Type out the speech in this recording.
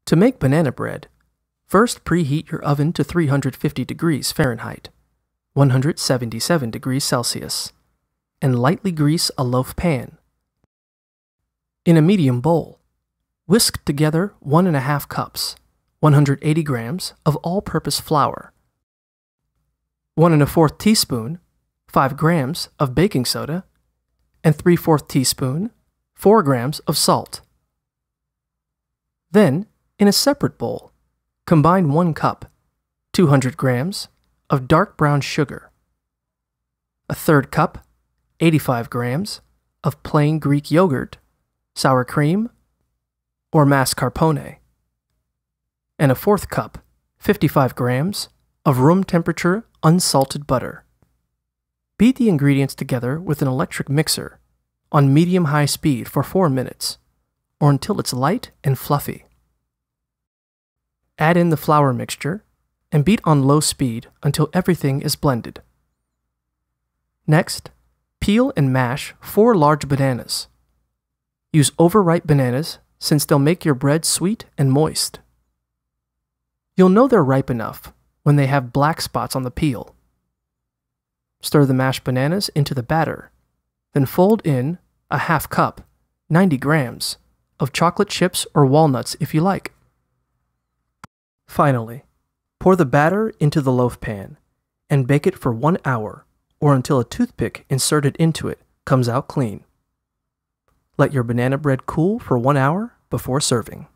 To make banana bread, first preheat your oven to 350 degrees Fahrenheit, 177 degrees Celsius, and lightly grease a loaf pan. In a medium bowl, whisk together 1½ cups, 180 grams of all-purpose flour, 1¼ teaspoon, 5 grams of baking soda, and 3/4 teaspoon, 4 grams of salt. Then, in a separate bowl, combine 1 cup, 200 grams, of dark brown sugar, a 1/3 cup, 85 grams, of plain Greek yogurt, sour cream, or mascarpone, and a 1/4 cup, 55 grams, of room temperature unsalted butter. Beat the ingredients together with an electric mixer on medium-high speed for 4 minutes, or until it's light and fluffy. Add in the flour mixture and beat on low speed until everything is blended. Next, peel and mash 4 large bananas. Use overripe bananas since they'll make your bread sweet and moist. You'll know they're ripe enough when they have black spots on the peel. Stir the mashed bananas into the batter, then fold in a 1/2 cup, 90 grams, of chocolate chips or walnuts if you like. Finally, pour the batter into the loaf pan and bake it for 1 hour or until a toothpick inserted into it comes out clean. Let your banana bread cool for 1 hour before serving.